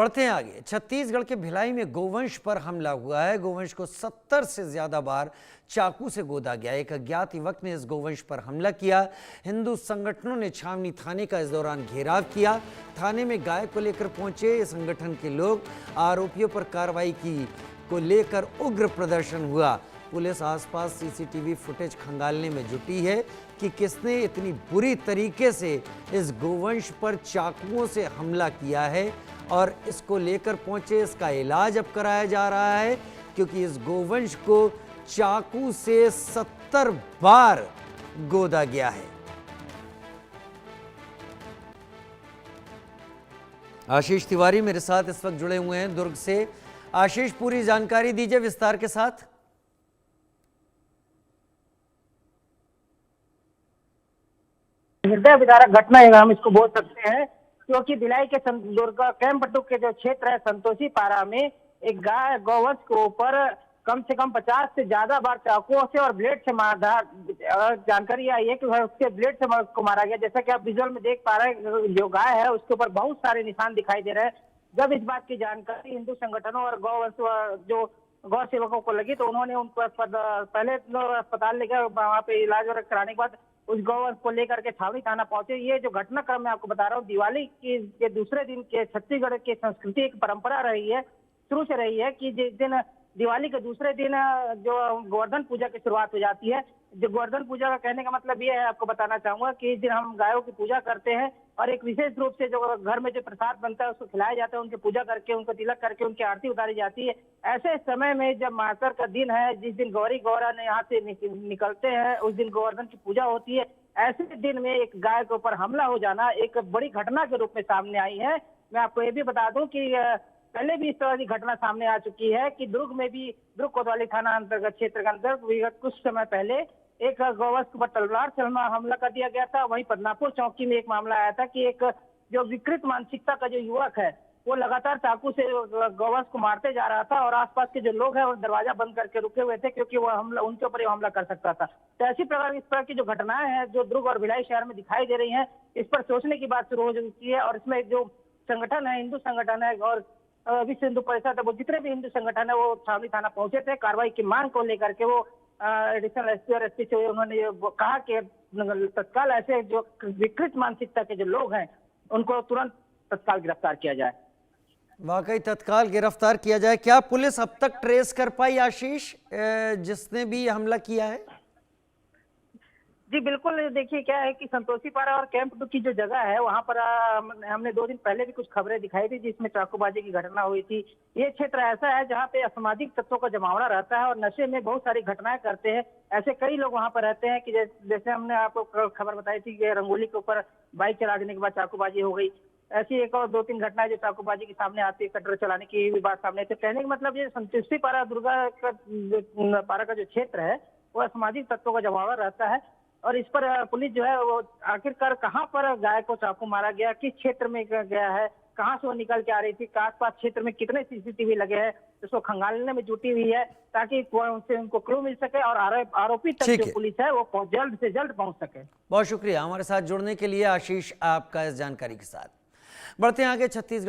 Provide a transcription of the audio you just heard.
बढ़ते हैं आगे। छत्तीसगढ़ के भिलाई में गोवंश पर हमला हुआ है। गोवंश को 70 से ज्यादा बार चाकू से गोदा गया। एक अज्ञात युवक ने इस गोवंश पर हमला किया। हिंदू संगठनों ने छावनी थाने का इस दौरान घेराव किया। थाने में गाय को लेकर पहुंचे संगठन के लोग। आरोपियों पर कार्रवाई की को लेकर उग्र प्रदर्शन हुआ। पुलिस आसपास सीसीटीवी फुटेज खंगालने में जुटी है कि किसने इतनी बुरी तरीके से इस गोवंश पर चाकुओं से हमला किया है और इसको लेकर पहुंचे। इसका इलाज अब कराया जा रहा है क्योंकि इस गोवंश को चाकू से 70 बार गोदा गया है। आशीष तिवारी मेरे साथ इस वक्त जुड़े हुए हैं दुर्ग से। आशीष, पूरी जानकारी दीजिए विस्तार के साथ। हृदय विदारक घटना है, हम इसको बोल सकते हैं, क्योंकि भिलाई के दुर्ग कैंपटू के जो क्षेत्र है संतोषी पारा में एक गाय गौवंश के ऊपर कम से कम 50 से ज्यादा बार चाकुओं से और ब्लेड से मारा। जानकारी आई है कि उसके ब्लेड से को मारा गया। जैसा कि आप विजुअल में देख पा रहे हैं, जो गाय है उसके ऊपर बहुत सारे निशान दिखाई दे रहे हैं। जब इस बात की जानकारी हिंदू संगठनों और गौवंश जो गौ सेवकों को लगी तो उन्होंने उनको पहले अस्पताल ले गए। वहाँ पे इलाज कराने के बाद उस गौवंश को लेकर के छावनी थाना पहुंचे। ये जो घटनाक्रम मैं आपको बता रहा हूँ, दिवाली के दूसरे दिन के छत्तीसगढ़ की संस्कृति एक परंपरा रही है, शुरू से रही है कि जिस दिन दिवाली के दूसरे दिन जो गोवर्धन पूजा की शुरुआत हो जाती है। जो गोवर्धन पूजा का कहने का मतलब ये है, आपको बताना चाहूंगा कि इस दिन हम गायों की पूजा करते हैं और एक विशेष रूप से जो घर में जो प्रसाद बनता है उसको खिलाया जाता है। उनकी पूजा करके, उनको तिलक करके उनकी आरती उतारी जाती है। ऐसे समय में जब मातर का दिन है, जिस दिन गौरी गौरा ने यहाँ से निकलते हैं, उस दिन गोवर्धन की पूजा होती है। ऐसे दिन में एक गाय के ऊपर हमला हो जाना एक बड़ी घटना के रूप में सामने आई है। मैं आपको ये भी बता दूं कि पहले भी इस तरह की घटना सामने आ चुकी है कि दुर्ग में भी, दुर्ग कोतवाली थाना अंतर्गत क्षेत्र के अंतर्गत विगत कुछ समय पहले एक गौवंश पर तलवार से हमला कर दिया गया था। वहीं बदनापुर चौकी में एक मामला आया था कि एक जो विकृत मानसिकता का जो युवक है वो लगातार चाकू से गौवंश को मारते जा रहा था और आसपास के जो लोग हैं वो दरवाजा बंद करके रुके हुए थे क्योंकि वो हमला उनके ऊपर हमला कर सकता था। तो ऐसी प्रकार इस तरह की जो घटनाएं हैं जो दुर्ग और भिलाई शहर में दिखाई दे रही हैं, इस पर सोचने की बात शुरू हो चुकी है। और इसमें जो संगठन है, हिंदू संगठन है और विश्व हिंदू परिषद है, वो जितने भी हिंदू संगठन है वो छावनी थाना पहुंचे थे। कार्रवाई की मांग को लेकर के वो एडिशनल एसपी और एसपी से उन्होंने कहा कि तत्काल ऐसे जो विकृत मानसिकता के जो लोग हैं उनको तुरंत तत्काल गिरफ्तार किया जाए। वाकई तत्काल गिरफ्तार किया जाए। क्या पुलिस अब तक ट्रेस कर पाई आशीष जिसने भी हमला किया है? जी बिल्कुल, देखिए क्या है कि संतोषी पारा और कैंप टू की जो जगह है वहां पर हमने 2 दिन पहले भी कुछ खबरें दिखाई थी जिसमें चाकूबाजी की घटना हुई थी। ये क्षेत्र ऐसा है जहां पे असामाजिक तत्वों का जमावड़ा रहता है और नशे में बहुत सारी घटनाएं करते हैं। ऐसे कई लोग वहां पर रहते हैं कि जैसे हमने आपको खबर बताई थी कि रंगोली के ऊपर बाइक चला देने के बाद चाकूबाजी हो गई। ऐसी एक और 2-3 घटनाएं जो चाकूबाजी की सामने आती है, कटर चलाने की भी बात सामने। तो कहने का मतलब ये संतोषी पारा दुर्गा पारा का जो क्षेत्र है वो असामाजिक तत्वों का जमावड़ा रहता है। और इस पर पुलिस जो है वो आखिरकार कहां पर गाय को चाकू मारा गया, किस क्षेत्र में गया है, कहां से वो निकल के आ रही थी, आसपास क्षेत्र में कितने सीसीटीवी लगे हैं, उसको खंगालने में जुटी हुई है ताकि उनसे उनको क्लू मिल सके और आरोपी तक जो पुलिस है वो जल्द से जल्द पहुंच सके। बहुत शुक्रिया हमारे साथ जुड़ने के लिए आशीष, आपका इस जानकारी के साथ। बढ़ते हैं आगे। छत्तीसगढ़